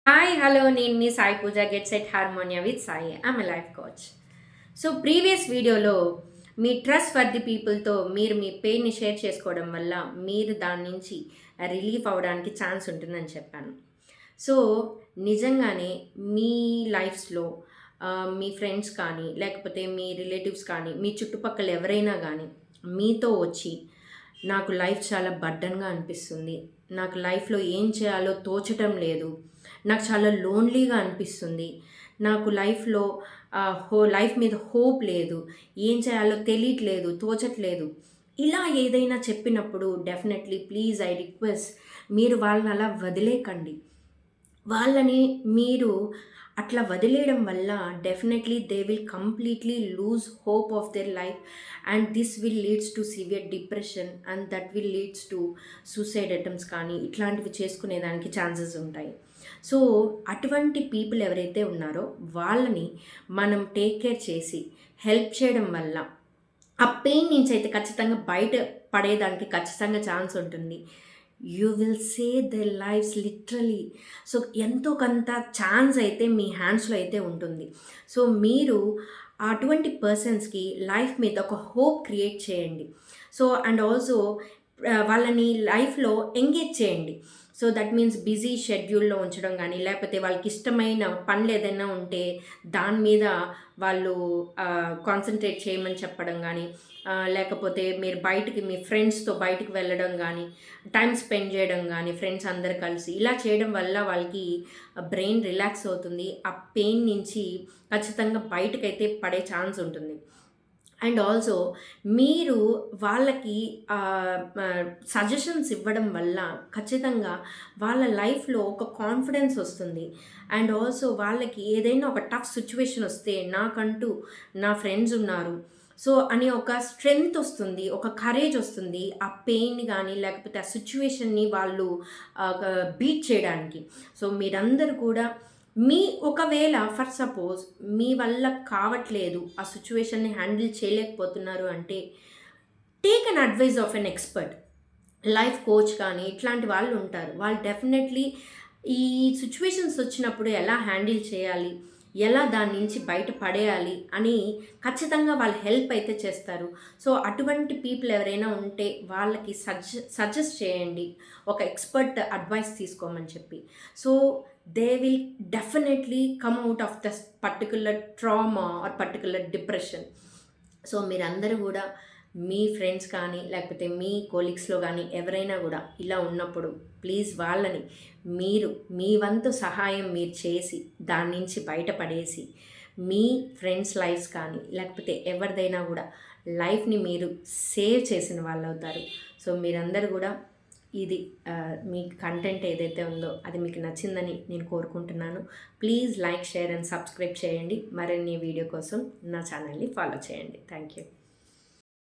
Hi hello నేను మీ Sai Pooja get set harmonia with Sai I'm life coach. So previous వీడియోలో మీ ట్రస్ట్ వర్ది పీపుల్తో మీరు మీ పెయిన్ని షేర్ చేసుకోవడం వల్ల మీరు దాని నుంచి రిలీఫ్ అవ్వడానికి ఛాన్స్ ఉంటుందని చెప్పాను. సో నిజంగానే మీ లైఫ్స్లో మీ ఫ్రెండ్స్ కానీ లేకపోతే మీ రిలేటివ్స్ కానీ మీ చుట్టుపక్కల ఎవరైనా కానీ మీతో వచ్చి నాకు లైఫ్ చాలా బర్డన్గా అనిపిస్తుంది, నాకు లైఫ్లో ఏం చేయాలో తోచటం లేదు, నాకు చాలా లోన్లీగా అనిపిస్తుంది, నాకు లైఫ్లో లైఫ్ మీద హోప్ లేదు, ఏం చేయాలో తెలియట్లేదు, తోచట్లేదు, ఇలా ఏదైనా చెప్పినప్పుడు డెఫినెట్లీ ప్లీజ్ ఐ రిక్వెస్ట్ మీరు వాళ్ళని అలా వదిలేకండి. వాళ్ళని మీరు అట్లా వదిలేయడం వల్ల definitely they will completely lose hope of their life and this will leads to severe depression and that will leads to suicide attempts కానీ ఇట్లాంటివి చేసుకునేదానికి ఛాన్సెస్ ఉంటాయి. సో అటువంటి పీపుల్ ఎవరైతే ఉన్నారో వాళ్ళని మనం టేక్ కేర్ చేసి హెల్ప్ చేయడం వల్ల ఆ పెయిన్ నుంచి అయితే ఖచ్చితంగా బయట పడేదానికి ఖచ్చితంగా ఛాన్స్ ఉంటుంది. You will save there lifes literally. So ఎంతో కొంత ఛాన్స్ అయితే మీ హ్యాండ్స్లో అయితే ఉంటుంది. సో మీరు అటువంటి పర్సన్స్కి లైఫ్ మీద ఒక హోప్ క్రియేట్ చేయండి. సో అండ్ ఆల్సో వాళ్ళని లైఫ్లో ఎంగేజ్ చేయండి. సో దట్ మీన్స్ బిజీ షెడ్యూల్లో ఉంచడం కానీ లేకపోతే వాళ్ళకి ఇష్టమైన పనులు ఏదైనా ఉంటే దాని మీద వాళ్ళు కాన్సన్ట్రేట్ చేయమని చెప్పడం కానీ లేకపోతే మీరు బయటికి మీ ఫ్రెండ్స్తో బయటికి వెళ్ళడం కానీ టైం స్పెండ్ చేయడం కానీ ఫ్రెండ్స్ అందరు కలిసి ఇలా చేయడం వల్ల వాళ్ళకి బ్రెయిన్ రిలాక్స్ అవుతుంది. ఆ పెయిన్ నుంచి ఖచ్చితంగా బయటకైతే పడే ఛాన్స్ ఉంటుంది. అండ్ ఆల్సో మీరు వాళ్ళకి సజెషన్స్ ఇవ్వడం వల్ల ఖచ్చితంగా వాళ్ళ లైఫ్లో ఒక కాన్ఫిడెన్స్ వస్తుంది. అండ్ ఆల్సో వాళ్ళకి ఏదైనా ఒక టఫ్ సిచ్యువేషన్ వస్తే నాకంటూ నా ఫ్రెండ్స్ ఉన్నారు సో అని ఒక స్ట్రెంగ్త్ వస్తుంది, ఒక కరేజ్ వస్తుంది ఆ పెయిన్ కానీ లేకపోతే ఆ సిచ్యువేషన్ని వాళ్ళు బీట్ చేయడానికి. సో మీరందరూ కూడా ఒకవేళ ఫర్ సపోజ్ మీ వల్ల కావట్లేదు, ఆ సిచ్యువేషన్ని హ్యాండిల్ చేయలేకపోతున్నారు అంటే take an advise of an expert, life coach కానీ ఇట్లాంటి వాళ్ళు ఉంటారు. వాళ్ళు డెఫినెట్లీ ఈ సిచ్యువేషన్స్ వచ్చినప్పుడు ఎలా హ్యాండిల్ చేయాలి, ఎలా దాని నుంచి బయట పడేయాలి అని ఖచ్చితంగా వాళ్ళు హెల్ప్ అయితే చేస్తారు. సో అటువంటి పీపుల్ ఎవరైనా ఉంటే వాళ్ళకి సజెస్ట్ చేయండి ఒక ఎక్స్పర్ట్ అడ్వైస్ తీసుకోమని చెప్పి. So they will definitely come out of the particular trauma or particular depression. So మీరందరూ కూడా మీ ఫ్రెండ్స్ కానీ లేకపోతే మీ కోలీగ్స్లో కానీ ఎవరైనా కూడా ఇలా ఉన్నప్పుడు ప్లీజ్ వాళ్ళని మీరు మీ వంతు సహాయం మీరు చేసి దాని నుంచి బయటపడేసి మీ ఫ్రెండ్స్ లైఫ్స్ కానీ లేకపోతే ఎవరిదైనా కూడా లైఫ్ని మీరు సేవ్ చేసిన వాళ్ళు అవుతారు. సో మీరందరూ కూడా ఇది మీ కంటెంట్ ఏదైతే ఉందో అది మీకు నచ్చిందని నేను కోరుకుంటున్నాను. Please like, share and subscribe చేయండి. మరిన్ని వీడియో కోసం నా ఛానల్ని ఫాలో చేయండి. Thank you.